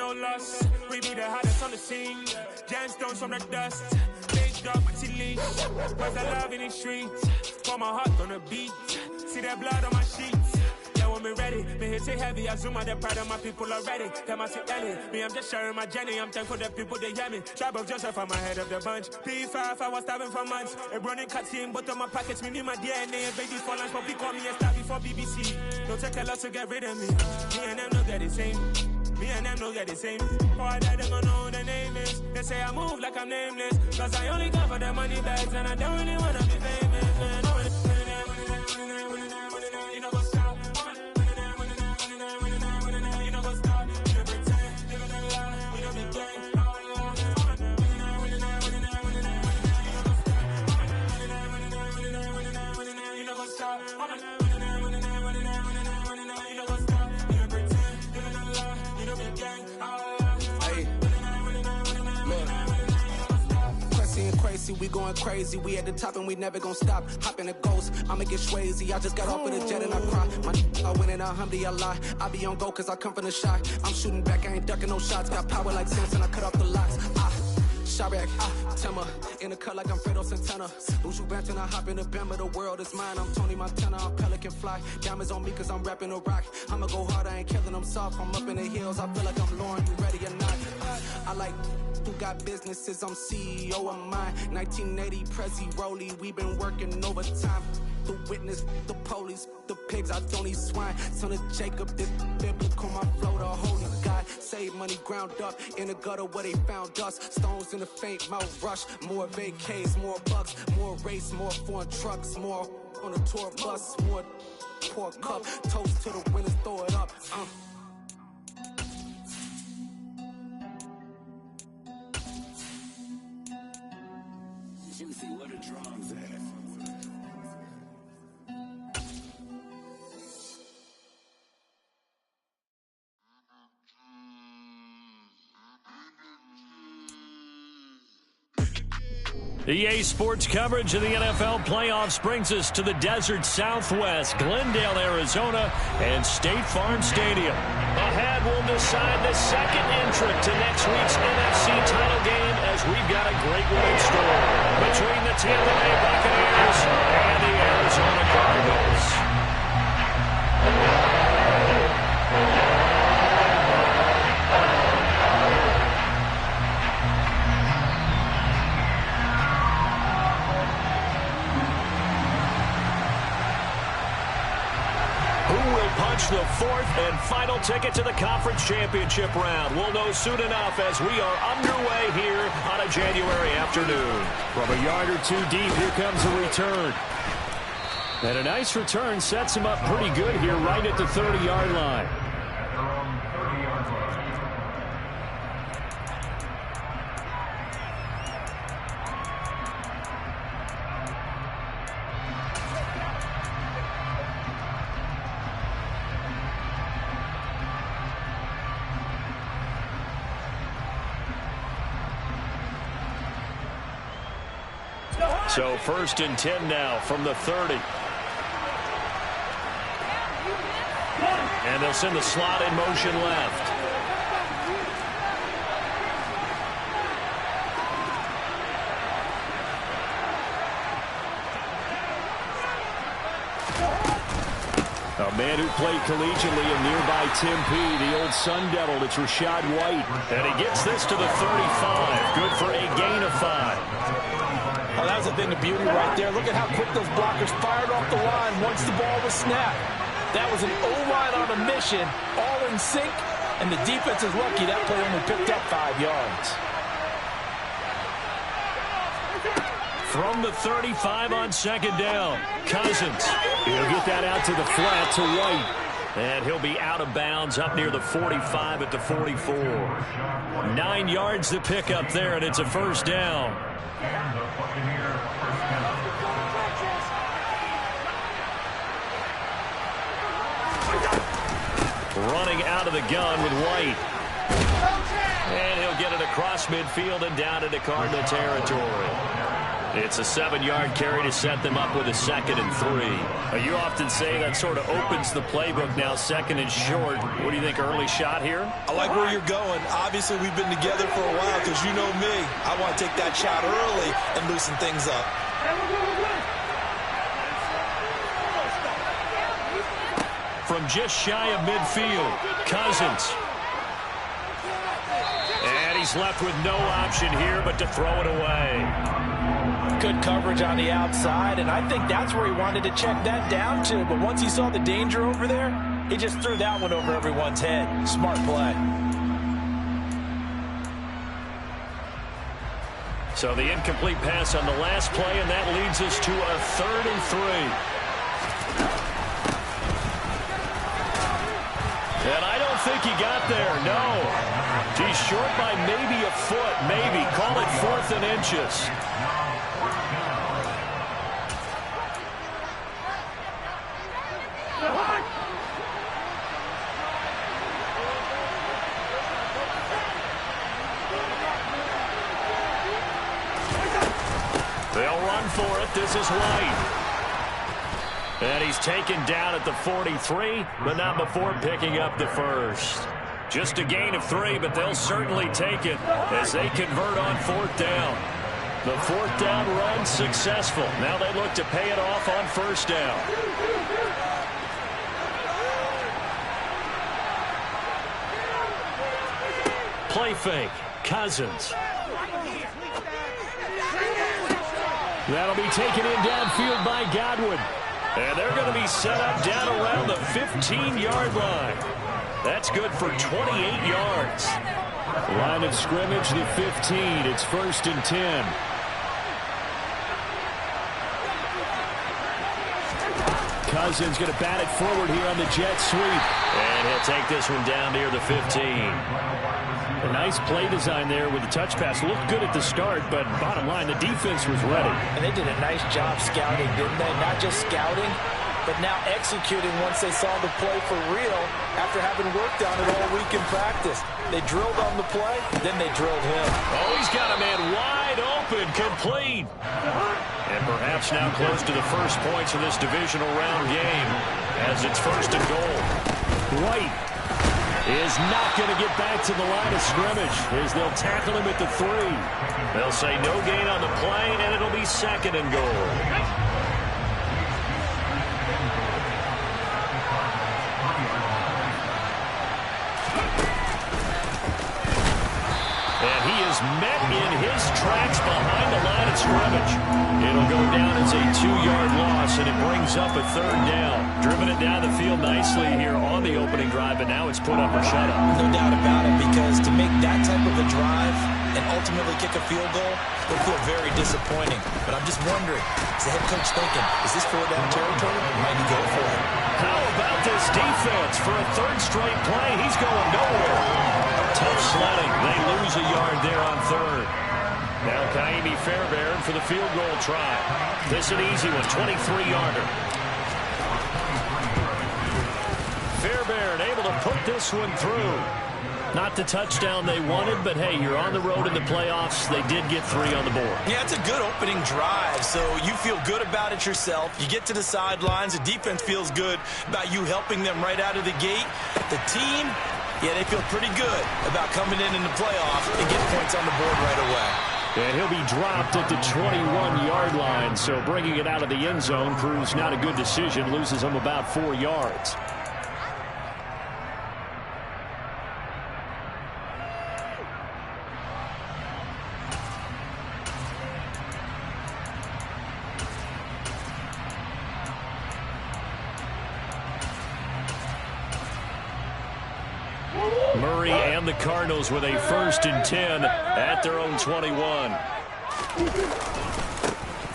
no loss. We be the hottest on the scene. Gemstones from the dust. Big dog, leash. Where's the love in the streets? Pour my heart on the beat. See that blood on my sheets. Yeah, when we ready, me hit it heavy. I zoom out the pride of my people already. Them I see Ellie. Me, I'm just sharing my journey. I'm thankful that people they hear me. Tribe of Joseph, I'm ahead of the bunch. P5, I was starving for months. A running cutscene, but on my pockets, me my DNA. Baby for lunch, but we call me a star before BBC. Don't take a lot to get rid of me. Me and them don't get the same. Me and them don't get the same. Boy, that them don't know who the name is. They say I move like I'm nameless. Cause I only come for the money bags and I don't really wanna be famous. Man. You know what's up? You know what's up? You pretend, living a lie. We don't be gang. You know what's up? We going crazy, we at the top and we never gonna stop. Hop in a ghost, I'ma get swayzy. I just got off of the jet and I cry. I win in a Humvee, I lie. I be on go cause I come from the shot. I'm shooting back, I ain't ducking no shots. Got power like Samson, I cut off the locks. Sharek, Timmer, in the cut like I'm Fredo Santana. Lose you bent and I hop in the Bama, the world is mine. I'm Tony Montana, I'm Pelican Fly. Diamonds on me cause I'm rapping a rock. I'ma go hard, I ain't killing them soft. I'm up in the hills, I feel like I'm Lauren, you ready or not? I like who got businesses, I'm CEO of mine. 1980 Prezi Rolly, we been working overtime. The witness, the police, the pigs, I don't eat swine. Son of Jacob, this biblical, my flow, the holy God. Save money ground up in the gutter where they found us. Stones in the faint mouth rush. More vacays, more bucks, more race, more foreign trucks, more on a tour bus, more pour cup. Toast to the winners, throw it up. Juicy, what a drums at. EA Sports coverage of the NFL playoffs brings us to the desert Southwest, Glendale, Arizona, and State Farm Stadium. Ahead, we'll decide the second entrant to next week's NFC title game as we've got a great one in store between the Tampa Bay Buccaneers and the Arizona Cardinals. The fourth and final ticket to the conference championship round. We'll know soon enough as we are underway here on a January afternoon. From a yard or two deep, here comes a return. And a nice return sets him up pretty good here right at the 30-yard line. So 1st and 10 now from the 30. And they'll send the slot in motion left. A man who played collegiately in nearby Tempe, the old Sun Devil, it's Rachaad White. And he gets this to the 35. Good for a gain of 5. Oh, that was a thing of beauty right there. Look at how quick those blockers fired off the line once the ball was snapped. That was an O-line on a mission, all in sync, and the defense is lucky that play only picked up 5 yards. From the 35 on 2nd down, Cousins. He'll get that out to the flat to White. And he'll be out of bounds up near the 45 at the 44. 9 yards to pick up there, and it's a 1st down. Running out of the gun with White. And he'll get it across midfield and down into Cardinal territory. It's a 7-yard carry to set them up with a 2nd and 3. You often say that sort of opens the playbook now, 2nd and short. What do you think, early shot here? I like where you're going. Obviously, we've been together for a while because you know me. I want to take that shot early and loosen things up. From just shy of midfield, Cousins. And he's left with no option here but to throw it away. Good coverage on the outside, and I think that's where he wanted to check that down to. But once he saw the danger over there, he just threw that one over everyone's head. Smart play. So the incomplete pass on the last play, and that leads us to a 3rd and 3. And I don't think he got there, no. He's short by maybe a foot, maybe. Call it 4th and inches. They'll run for it. This is White. And he's taken down at the 43, but not before picking up the first. Just a gain of 3, but they'll certainly take it as they convert on 4th down. The 4th down run successful. Now they look to pay it off on 1st down. Play fake. Cousins. That'll be taken in downfield by Godwin. And they're going to be set up down around the 15-yard line. That's good for 28 yards. Line of scrimmage, the 15. It's 1st and 10. Cousins going to bat it forward here on the jet sweep. And he'll take this one down near the 15. A nice play design there with the touch pass. Looked good at the start, but bottom line, the defense was ready. And they did a nice job scouting, didn't they? Not just scouting, but now executing once they saw the play for real after having worked on it all week in practice. They drilled on the play, then they drilled him. Oh, he's got a man wide open, complete. And perhaps now close to the first points of this divisional round game as it's 1st and goal. White is not going to get back to the line of scrimmage as they'll tackle him at the 3. They'll say no gain on the play, and it'll be 2nd and goal. And he is met in his tracks behind the line of scrimmage. It'll go down as a 2-yard loss, and it brings up a 3rd down. Driven it down the field nicely here on the opening drive, but now it's put up or shut up. No doubt about it, because to make that type of a drive and ultimately kick a field goal will feel very disappointing. But I'm just wondering, is the head coach thinking, is this 4-down territory? Or might he go for it? How about this defense for a 3rd straight play? He's going nowhere. Tough sledding. They lose a yard there on 3rd. Now Kaimi Fairbairn for the field goal try. This an easy one, 23-yarder. Fairbairn able to put this one through. Not the touchdown they wanted, but hey, you're on the road in the playoffs. They did get 3 on the board. Yeah, it's a good opening drive, so you feel good about it yourself. You get to the sidelines. The defense feels good about you helping them right out of the gate. The team, yeah, they feel pretty good about coming in the playoffs and getting points on the board right away. And he'll be dropped at the 21-yard line, so bringing it out of the end zone proves not a good decision. Loses him about 4 yards. Murray and the Cardinals with a 1st and 10 at their own 21.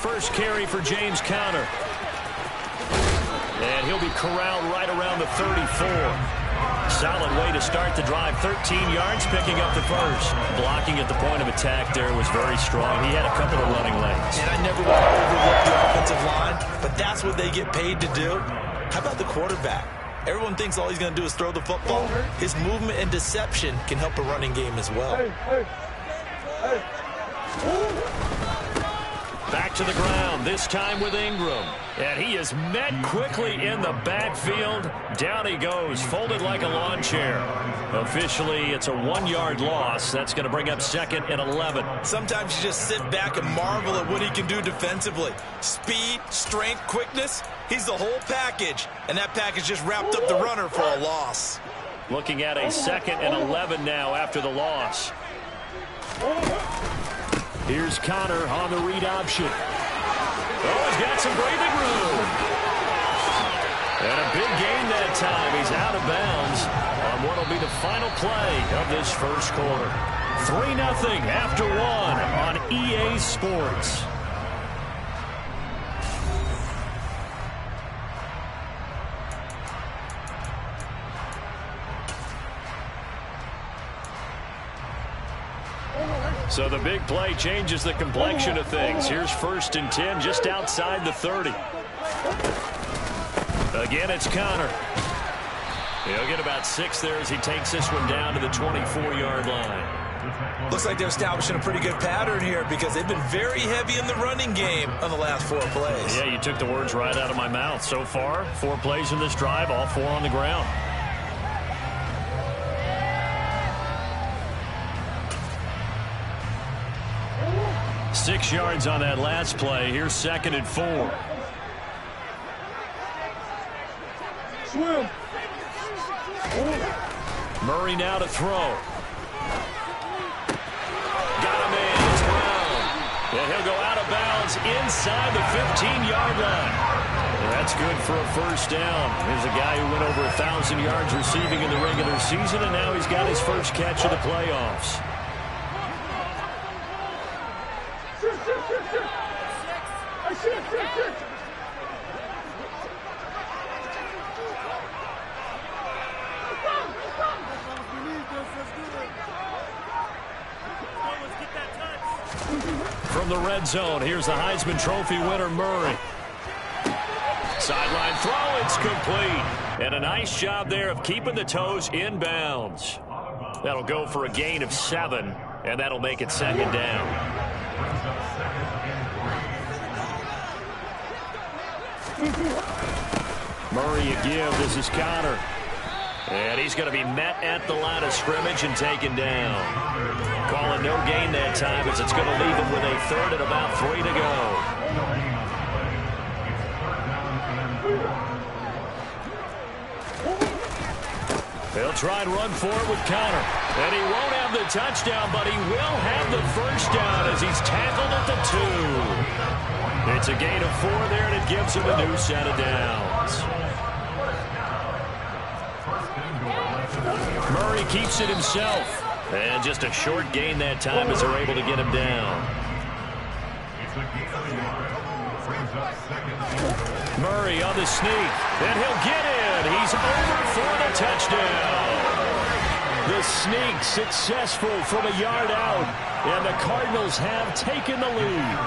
First carry for James Conner. And he'll be corralled right around the 34. Solid way to start the drive. 13 yards, picking up the first. Blocking at the point of attack there was very strong. He had a couple of running lanes. And I never want to overlook the offensive line, but that's what they get paid to do. How about the quarterback? Everyone thinks all he's going to do is throw the football. His movement and deception can help a running game as well. Back to the ground, this time with Ingram. And he is met quickly in the backfield. Down he goes, folded like a lawn chair. Officially, it's a 1-yard loss. That's going to bring up 2nd and 11. Sometimes you just sit back and marvel at what he can do defensively. Speed, strength, quickness. He's the whole package. And that package just wrapped up the runner for a loss. Looking at a 2nd and 11 now after the loss. Here's Connor on the read option. Oh, he's got some breathing room. And a big gain that time. He's out of bounds on what will be the final play of this first quarter. 3-0 after 1 on EA Sports. So the big play changes the complexion of things. Here's 1st and 10 just outside the 30. Again, it's Connor. He'll get about 6 there as he takes this one down to the 24-yard line. Looks like they're establishing a pretty good pattern here because they've been very heavy in the running game on the last 4 plays. Yeah, you took the words right out of my mouth. So far, 4 plays in this drive, all 4 on the ground. Six yards on that last play. Here's 2nd and 4. Murray now to throw. Got him in. It's Brown. And he'll go out of bounds inside the 15-yard line. That's good for a first down. Here's a guy who went over 1,000 yards receiving in the regular season, and now he's got his first catch of the playoffs. From the red zone, here's the Heisman Trophy winner, Murray. Sideline throw, it's complete. And a nice job there of keeping the toes in bounds. That'll go for a gain of 7, and that'll make it 2nd down. Murray a give. This is Connor. And he's going to be met at the line of scrimmage and taken down. Calling no gain that time as it's going to leave him with a 3rd and about 3 to go. They'll try and run for it with Connor. And he won't have the touchdown, but he will have the first down as he's tackled at the 2. It's a gain of 4 there, and it gives him a new set of downs. Murray keeps it himself. And just a short gain that time as they're able to get him down. Murray on the sneak. And he'll get in. He's over for the touchdown. The sneak successful from a yard out. And the Cardinals have taken the lead.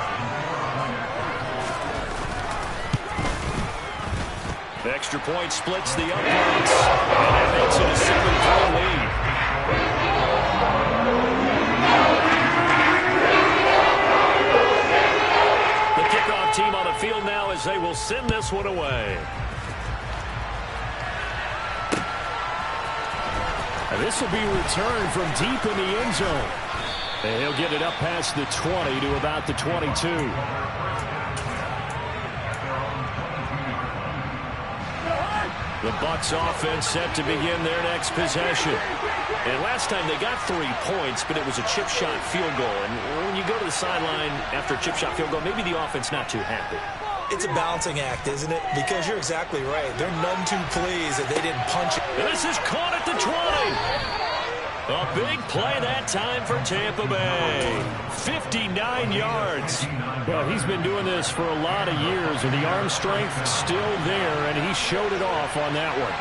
Extra point splits the uprights. And that makes it a 7-3 lead. The kickoff team on the field now as they will send this one away. And this will be returned from deep in the end zone. And he'll get it up past the 20 to about the 22. The Bucs offense set to begin their next possession. And last time they got 3 points, but it was a chip shot field goal. And when you go to the sideline after a chip shot field goal, maybe the offense not too happy. It's a balancing act, isn't it? Because you're exactly right. They're none too pleased that they didn't punch it. And this is caught at the 20. A big play that time for Tampa Bay. 59 yards. Well, he's been doing this for a lot of years, and the arm strength still there, and he showed it off on that one.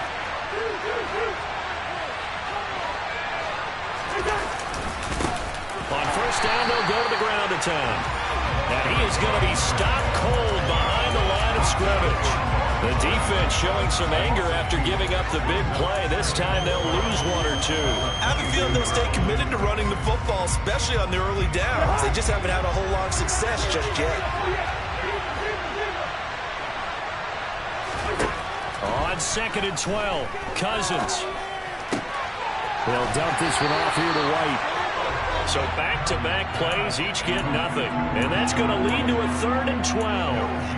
On first down, they'll go to the ground to town. And he is going to be stopped cold behind the line of scrimmage. The defense showing some anger after giving up the big play. This time they'll lose 1 or 2. I have a feeling they'll stay committed to running the football, especially on the early downs. They just haven't had a whole lot of success just yet. On 2nd and 12, Cousins. They'll dump this one off here to White. So back-to-back plays, each get nothing. And that's going to lead to a 3rd and 12.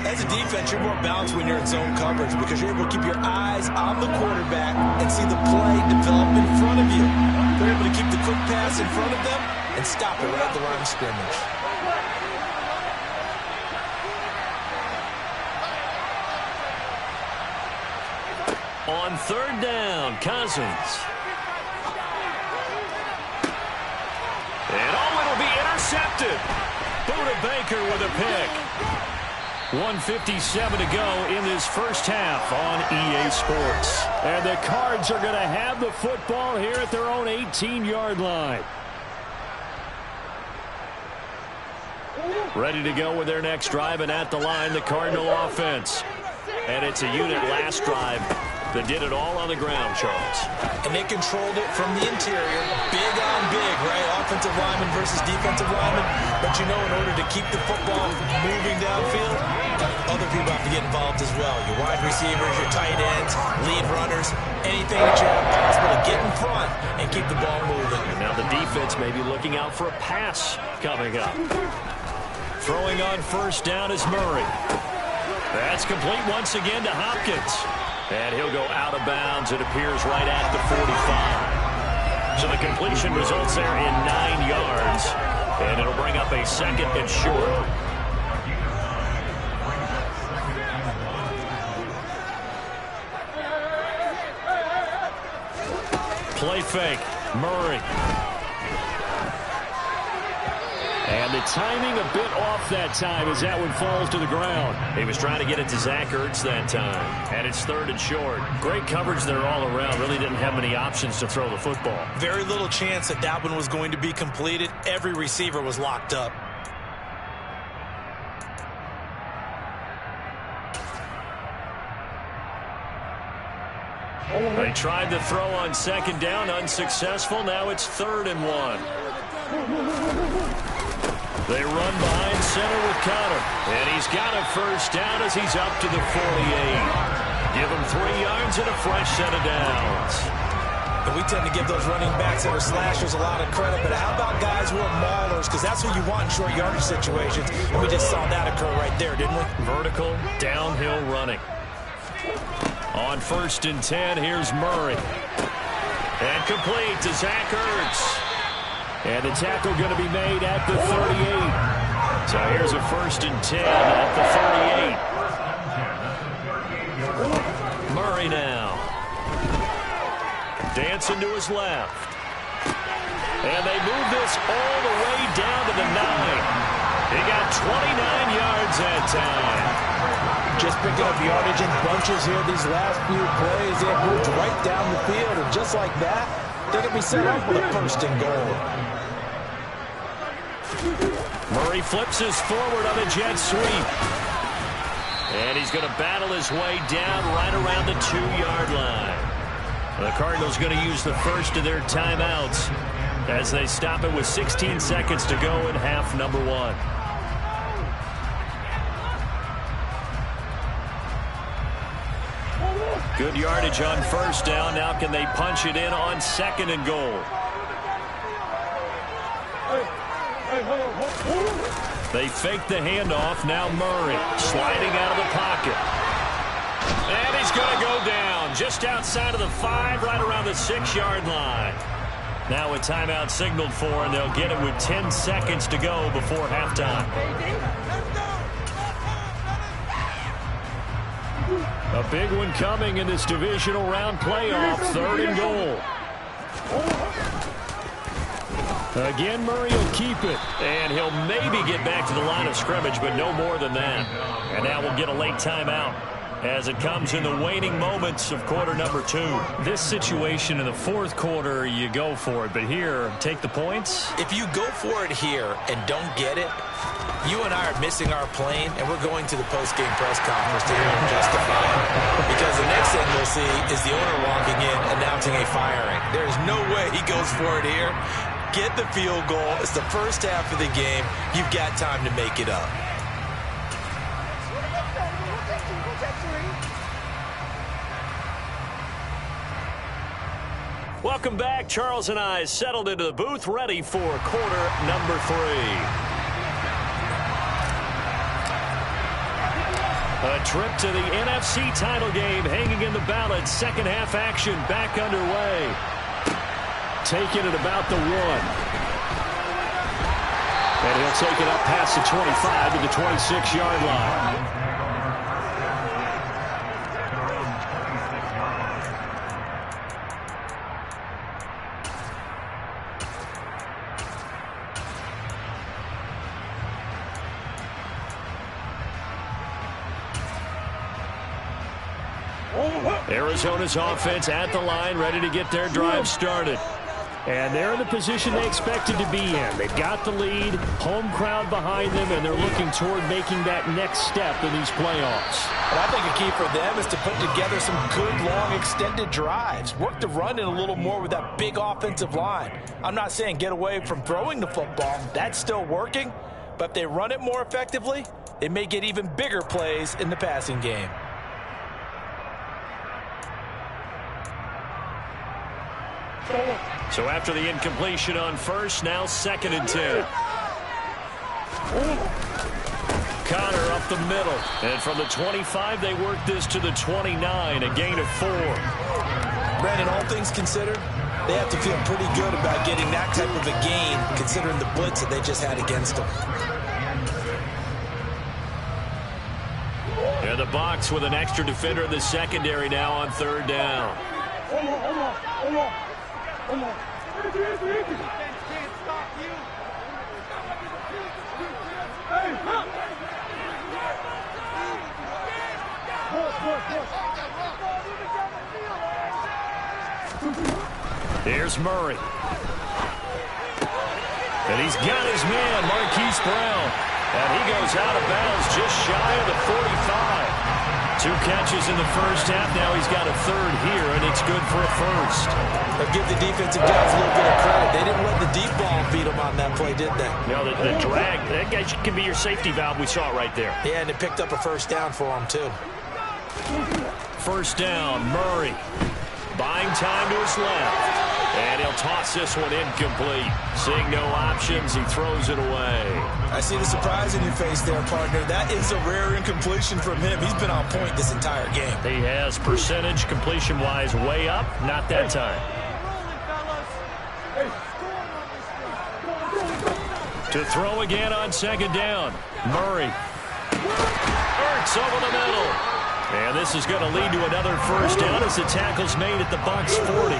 As a defense, you're more balanced when you're in zone coverage because you're able to keep your eyes on the quarterback and see the play develop in front of you. They're able to keep the quick pass in front of them and stop it right at the line of scrimmage. On 3rd down, Cousins. And it'll be intercepted. Buda Baker with a pick. 1:57 to go in this first half on EA Sports. And the Cards are going to have the football here at their own 18-yard line. Ready to go with their next drive, and at the line, the Cardinal offense. And it's a unit last drive that did it all on the ground, Charles. And they controlled it from the interior. Big on big, right? Offensive lineman versus defensive lineman. But you know, in order to keep the football moving downfield, other people have to get involved as well. Your wide receivers, your tight ends, lead runners, anything that you have possible to get in front and keep the ball moving. And now the defense may be looking out for a pass coming up. Throwing on 1st down is Murray. That's complete once again to Hopkins. And he'll go out of bounds, it appears, right at the 45. So the completion results there in 9 yards. And it'll bring up a 2nd and short. Play fake. Murray. And the timing a bit off that time as that one falls to the ground. He was trying to get it to Zach Ertz that time. And it's 3rd and short. Great coverage there all around. Really didn't have many options to throw the football. Very little chance that that one was going to be completed. Every receiver was locked up. They tried to throw on 2nd down, unsuccessful. Now it's 3rd and 1. They run behind center with Connor. And he's got a 1st down as he's up to the 48. Give him 3 yards and a fresh set of downs. And we tend to give those running backs that are slashers a lot of credit. But how about guys who are maulers? Because that's what you want in short yardage situations. And we just saw that occur right there, didn't we? Vertical, downhill running. On 1st and 10, here's Murray. And complete to Zach Ertz. And the tackle going to be made at the 38. So here's a 1st and 10 at the 38. Murray now. Dancing to his left. And they move this all the way down to the 9. He got 29 yards that time. Just picking up yardage in bunches here these last few plays. They moved right down the field. And just like that, they're going to be set up with a 1st and goal. Murray flips us forward on a jet sweep. And he's going to battle his way down right around the 2-yard line. The Cardinals going to use the first of their timeouts as they stop it with 16 seconds to go in half number 1. Good yardage on 1st down. Now can they punch it in on 2nd and goal? They fake the handoff. Now Murray sliding out of the pocket. And he's going to go down just outside of the 5, right around the 6-yard line. Now a timeout signaled for, and they'll get it with 10 seconds to go before halftime. A big one coming in this divisional round playoff. 3rd and goal. Again, Murray will keep it. And he'll maybe get back to the line of scrimmage, but no more than that. And now we'll get a late timeout as it comes in the waning moments of quarter number 2. This situation in the 4th quarter, you go for it. But here, take the points. If you go for it here and don't get it, you and I are missing our plane, and we're going to the post-game press conference to hear him justify it. Because the next thing we'll see is the owner walking in announcing a firing. There's no way he goes for it here. Get the field goal. It's the first half of the game. You've got time to make it up. Welcome back. Charles and I settled into the booth, ready for quarter number 3. A trip to the NFC title game hanging in the balance. Second half action back underway. Taking it about the 1. And he'll take it up past the 25 to the 26-yard line. Arizona's offense at the line, ready to get their drive started. And they're in the position they expected to be in. They've got the lead, home crowd behind them, and they're looking toward making that next step in these playoffs. And I think a key for them is to put together some good, long, extended drives. Work the run in a little more with that big offensive line. I'm not saying get away from throwing the football. That's still working. But if they run it more effectively, they may get even bigger plays in the passing game. So after the incompletion on first, now 2nd and 10. Connor up the middle. And from the 25, they work this to the 29, a gain of 4. Brandon, all things considered, they have to feel pretty good about getting that type of a gain, considering the blitz that they just had against them. In the box with an extra defender in the secondary now on 3rd down. Here's Murray. And he's got his man, Marquise Brown. And he goes out of bounds just shy of the 45. 2 catches in the first half. Now he's got a 3rd here, and it's good for a 1st. But give the defensive guys a little bit of credit. They didn't let the deep ball beat them on that play, did they? No, the drag, that guy can be your safety valve. We saw it right there. Yeah, and it picked up a 1st down for him, too. 1st down, Murray. Buying time to his left. And he'll toss this one incomplete. Seeing no options, he throws it away. I see the surprise in your face there, partner. That is a rare incompletion from him. He's been on point this entire game. He has percentage completion-wise way up. Not that time. To throw again on 2nd down. Murray. Ertz over the middle. And this is going to lead to another 1st down as the tackle's made at the Bucs 40.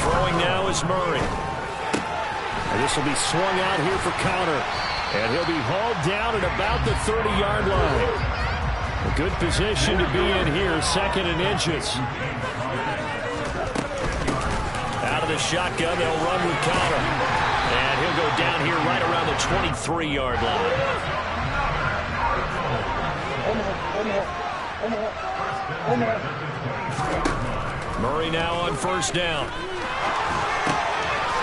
Throwing now is Murray. And this will be swung out here for Connor. And he'll be hauled down at about the 30-yard line. A good position to be in here, 2nd and inches. Out of the shotgun, they'll run with Connor. And he'll go down here right around the 23-yard line. Murray now on 1st down.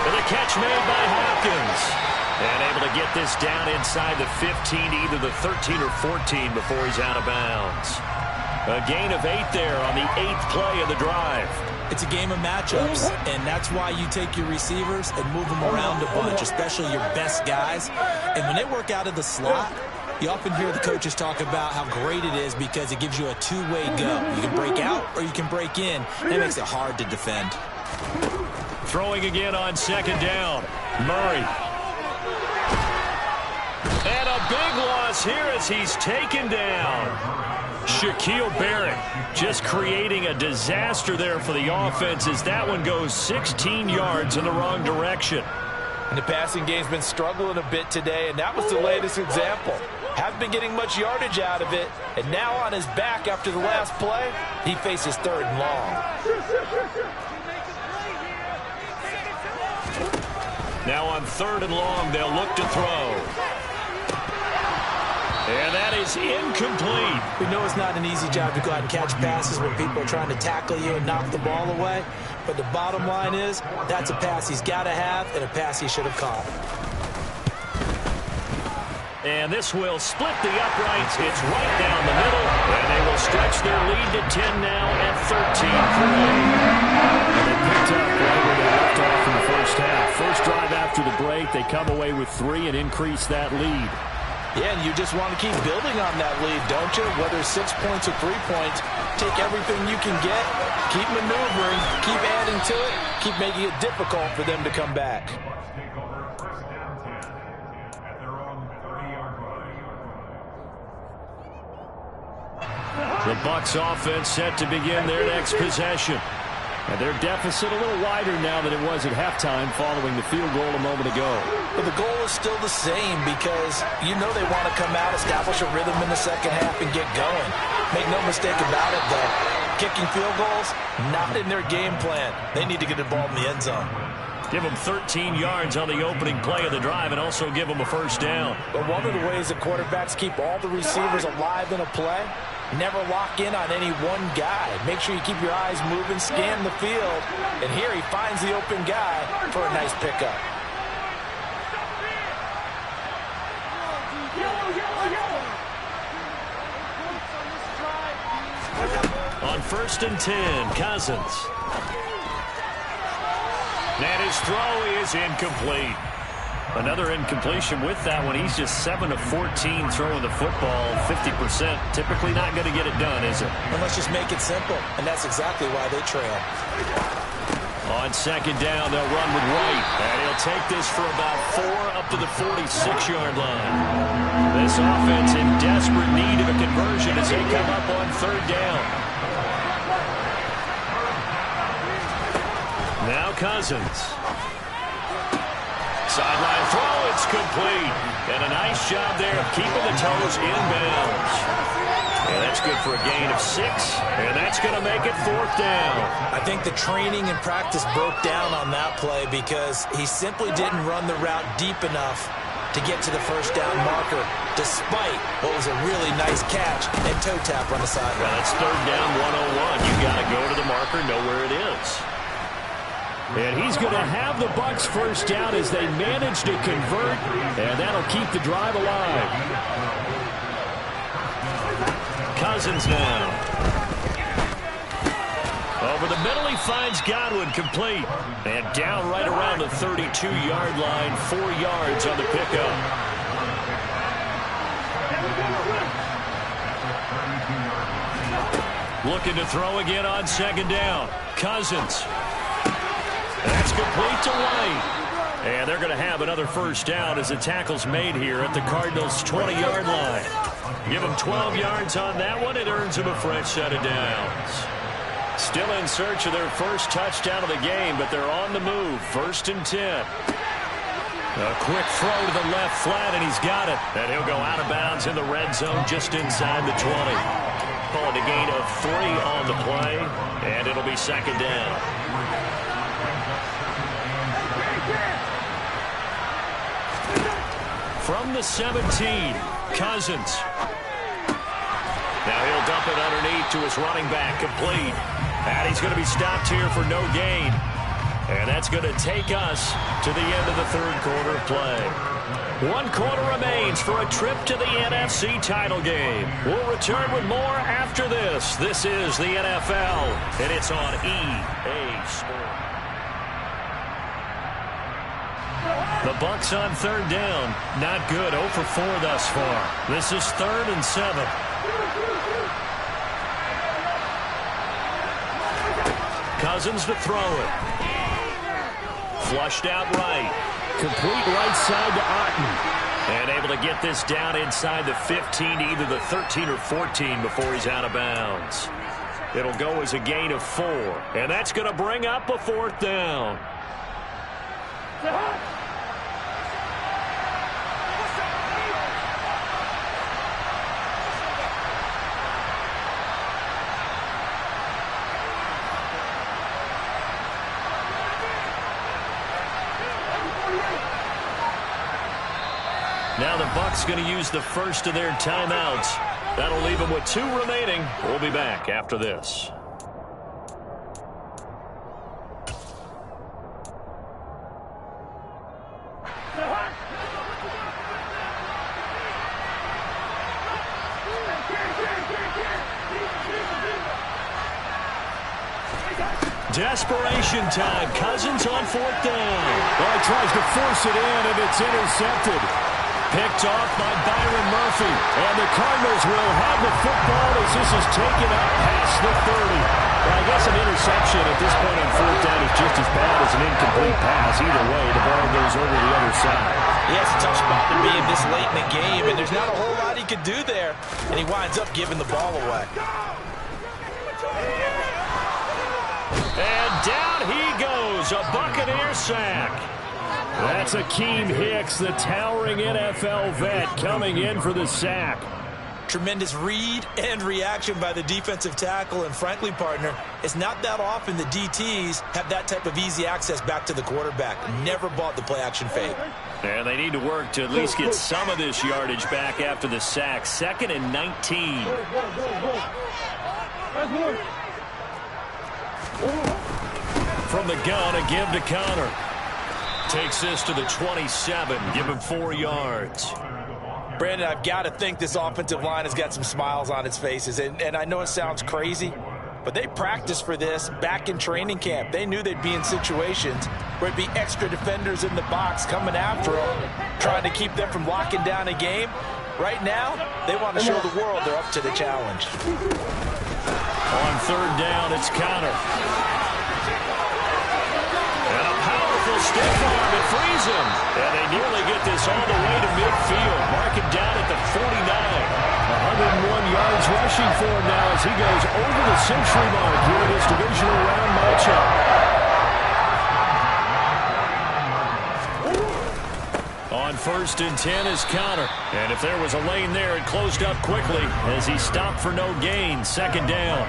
And the catch made by Hopkins. And able to get this down inside the 15, either the 13 or 14 before he's out of bounds. A gain of 8 there on the 8th play of the drive. It's a game of matchups, and that's why you take your receivers and move them around a bunch, especially your best guys. And when they work out of the slot, you often hear the coaches talk about how great it is because it gives you a two-way go. You can break out or you can break in. That makes it hard to defend. Throwing again on 2nd down. Murray. And a big loss here as he's taken down. Shaquille Barrett just creating a disaster there for the offense as that one goes 16 yards in the wrong direction. And the passing game's been struggling a bit today, and that was the latest example. Haven't been getting much yardage out of it, and now on his back after the last play, he faces 3rd and long. Now on 3rd and long, they'll look to throw. And that is incomplete. We know it's not an easy job to go out and catch passes when people are trying to tackle you and knock the ball away. But the bottom line is, that's a pass he's got to have and a pass he should have caught. And this will split the uprights. It's right down the middle. And they will stretch their lead to 10 now at 13-3. And they picked up right where they left off in the first half. First drive after the break, they come away with 3 and increase that lead. Yeah, and you just want to keep building on that lead, don't you? Whether 6 points or 3 points, take everything you can get, keep maneuvering, keep adding to it, keep making it difficult for them to come back. The Bucs offense set to begin their next possession. And their deficit a little wider now than it was at halftime following the field goal a moment ago. But the goal is still the same because you know they want to come out, establish a rhythm in the second half, and get going. Make no mistake about it, though. Kicking field goals, not in their game plan. They need to get the ball in the end zone. Give them 13 yards on the opening play of the drive and also give them a first down. But one of the ways that quarterbacks keep all the receivers alive in a play, never lock in on any one guy. Make sure you keep your eyes moving, scan the field. And here he finds the open guy for a nice pickup. On 1st and 10, Cousins. And his throw is incomplete. Another incompletion with that one. He's just 7 of 14 throwing the football. 50%. Typically not going to get it done, is it? And let's just make it simple. And that's exactly why they trail. On 2nd down, they'll run with White. And he'll take this for about 4 up to the 46-yard line. This offense in desperate need of a conversion as they come up on 3rd down. Now Cousins. Sideline throw, it's complete. And a nice job there of keeping the toes in bounds. And that's good for a gain of 6. And that's going to make it 4th down. I think the training and practice broke down on that play because he simply didn't run the route deep enough to get to the first down marker, despite what was a really nice catch and toe tap on the sideline. Well, that's 3rd down 101. You got to go to the marker, know where it is. And he's going to have the Bucs first down as they manage to convert, and that'll keep the drive alive. Cousins now. Over the middle, he finds Godwin complete. And down right around the 32-yard line, 4 yards on the pickup. Looking to throw again on 2nd down. Cousins. That's complete to White. And they're going to have another first down as the tackle's made here at the Cardinals' 20-yard line. Give them 12 yards on that one. It earns them a fresh set of downs. Still in search of their first touchdown of the game, but they're on the move. 1st and 10. A quick throw to the left flat, and he's got it. And he'll go out of bounds in the red zone just inside the 20. Call it a gain of 3 on the play, and it'll be 2nd down. From the 17, Cousins. Now he'll dump it underneath to his running back, complete. And he's going to be stopped here for no gain. And that's going to take us to the end of the 3rd quarter play. 1 quarter remains for a trip to the NFC title game. We'll return with more after this. This is the NFL, and it's on EA Sports. The Bucs on 3rd down. Not good. 0 for 4 thus far. This is 3rd and 7. Cousins to throw it. Flushed out right. Complete right side to Otten. And able to get this down inside the 15, either the 13 or 14 before he's out of bounds. It'll go as a gain of 4. And that's going to bring up a 4th down. Now the Bucs going to use the first of their timeouts. That'll leave them with 2 remaining. We'll be back after this. Desperation time. Cousins on 4th down. Well, he tries to force it in, and it's intercepted. Picked off by Byron Murphy. And the Cardinals will have the football as this is taken up past the 30. Well, I guess an interception at this point on 4th down is just as bad as an incomplete pass. Either way, the ball goes over the other side. Yeah, it's a tough spot to be in this late in the game, and there's not a whole lot he could do there. And he winds up giving the ball away. And down he goes, a Buccaneer sack. That's Akeem Hicks, the towering NFL vet, coming in for the sack. Tremendous read and reaction by the defensive tackle, and frankly, partner, it's not that often the DTs have that type of easy access back to the quarterback. Never bought the play-action fake. And they need to work to at least get some of this yardage back after the sack. 2nd and 19. From the gun, a give to Connor. Takes this to the 27, give him 4 yards. Brandon, I've got to think this offensive line has got some smiles on its faces. And I know it sounds crazy, but they practiced for this back in training camp. They knew they'd be in situations where it'd be extra defenders in the box coming after them, trying to keep them from locking down a game. Right now, they want to show the world they're up to the challenge. On 3rd down, it's Connor. And a powerful stiff arm, it frees him. And they nearly get this all the way to midfield. Mark it down at the 49. 101 yards rushing for him now as he goes over the century mark here in this divisional round matchup. On 1st and 10 is Connor. And if there was a lane there, it closed up quickly as he stopped for no gain. 2nd down.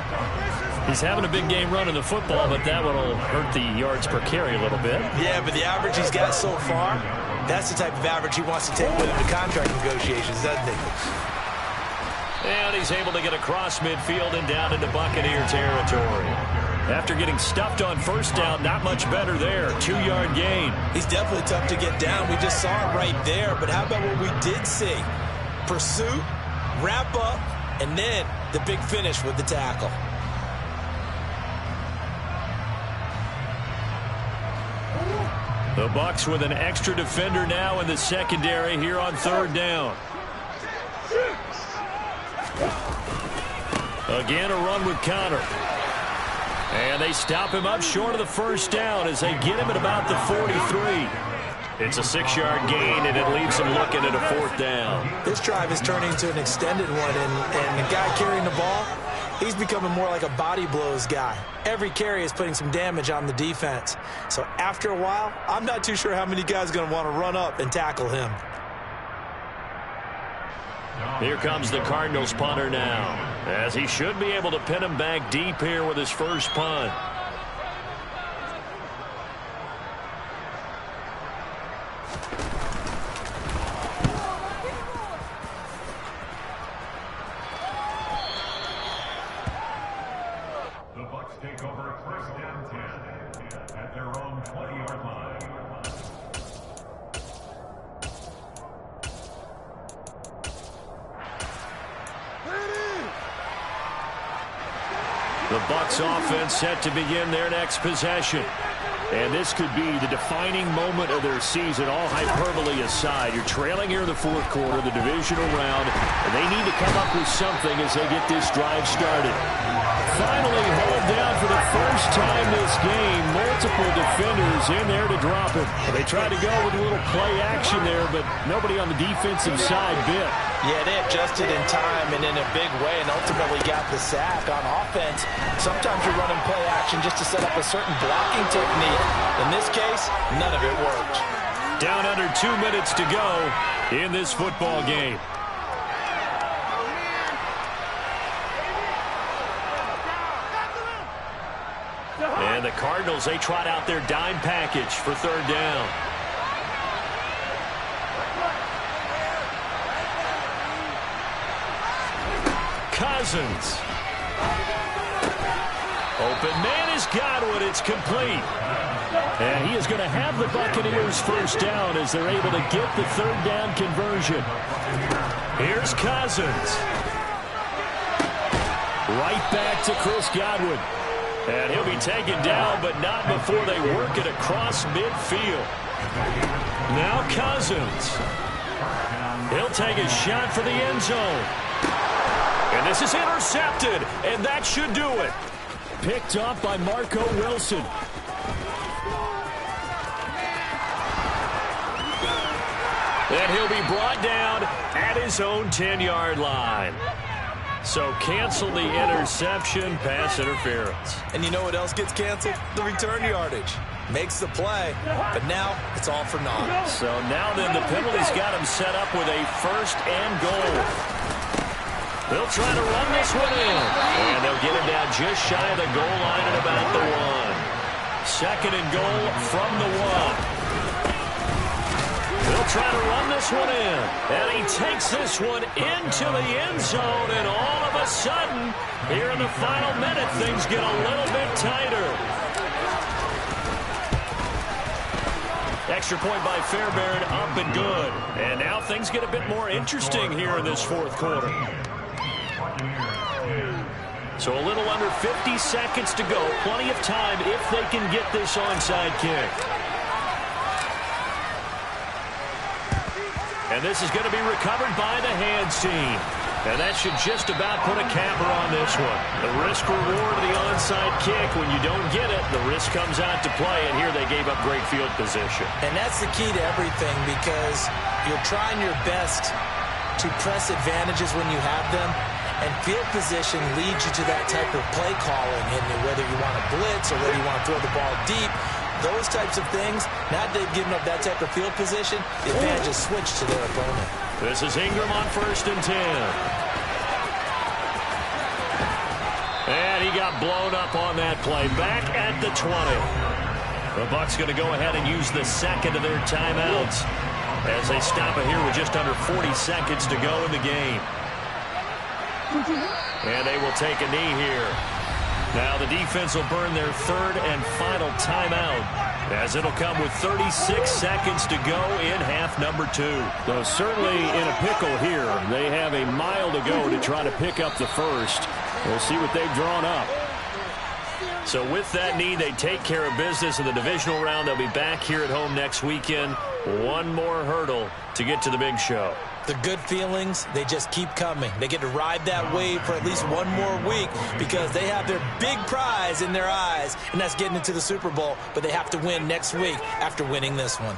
He's having a big game running the football, but that will hurt the yards per carry a little bit. Yeah, but the average he's got so far, that's the type of average he wants to take with him to contract negotiations, doesn't he? And he's able to get across midfield and down into Buccaneer territory. After getting stuffed on 1st down, not much better there. 2-yard gain. He's definitely tough to get down. We just saw it right there. But how about what we did see? Pursuit, wrap up, and then the big finish with the tackle. The Bucs with an extra defender now in the secondary here on 3rd down. Again, a run with Connor. And they stop him up short of the 1st down as they get him at about the 43. It's a 6-yard gain, and it leaves him looking at a 4th down. This drive is turning into an extended one, and the guy carrying the ball, he's becoming more like a body blows guy. Every carry is putting some damage on the defense. So after a while, I'm not too sure how many guys are going to want to run up and tackle him. Here comes the Cardinals punter now, as he should be able to pin him back deep here with his first punt. The Bucs take over 1st and 10 at their own 20-yard line. The Bucs offense set to begin their next possession. And this could be the defining moment of their season, all hyperbole aside. You're trailing here in the 4th quarter, the divisional round, and they need to come up with something as they get this drive started. Finally hauled down for the first time this game. Multiple defenders in there to drop him. They tried to go with a little play action there, but nobody on the defensive side bit. Yeah, they adjusted in time and in a big way and ultimately got the sack. On offense, sometimes you're running play action just to set up a certain blocking technique. In this case, none of it worked. Down under 2 minutes to go in this football game. And the Cardinals, they trot out their dime package for 3rd down. Cousins. Open man is Godwin. It's complete. And he is going to have the Buccaneers 1st down as they're able to get the 3rd down conversion. Here's Cousins. Right back to Chris Godwin. And he'll be taken down, but not before they work it across midfield. Now Cousins. He'll take a shot for the end zone. And this is intercepted, and that should do it. Picked up by Marco Wilson. And he'll be brought down at his own 10-yard line. So cancel the interception, pass interference. And you know what else gets canceled? The return yardage. Makes the play, but now it's all for naught. So now then the penalty's got him set up with a 1st and goal. They'll try to run this one in. And they'll get him down just shy of the goal line at about the 1. 2nd and goal from the 1. They'll try to run this one in. And he takes this one into the end zone. And all of a sudden, here in the final minute, things get a little bit tighter. Extra point by Fairbairn, up and good. And now things get a bit more interesting here in this 4th quarter. So a little under 50 seconds to go. Plenty of time if they can get this onside kick. And this is going to be recovered by the hands team. And that should just about put a capper on this one. The risk-reward of the onside kick, when you don't get it, the risk comes out to play, and here they gave up great field position. And that's the key to everything, because you're trying your best to press advantages when you have them, and field position leads you to that type of play calling, and whether you want to blitz or whether you want to throw the ball deep, those types of things. Now they've given up that type of field position, the advantage is switched to their opponent. This is Ingram on 1st and 10. And he got blown up on that play. Back at the 20. The Bucs going to go ahead and use the 2nd of their timeouts as they stop it here with just under 40 seconds to go in the game. And they will take a knee here. Now the defense will burn their 3rd and final timeout, as it'll come with 36 seconds to go in half number 2. So certainly in a pickle here. They have a mile to go to try to pick up the 1st. We'll see what they've drawn up. So with that need, they take care of business in the divisional round. They'll be back here at home next weekend. One more hurdle to get to the big show. The good feelings, they just keep coming. They get to ride that wave for at least one more week because they have their big prize in their eyes, and that's getting into the Super Bowl. But they have to win next week after winning this one.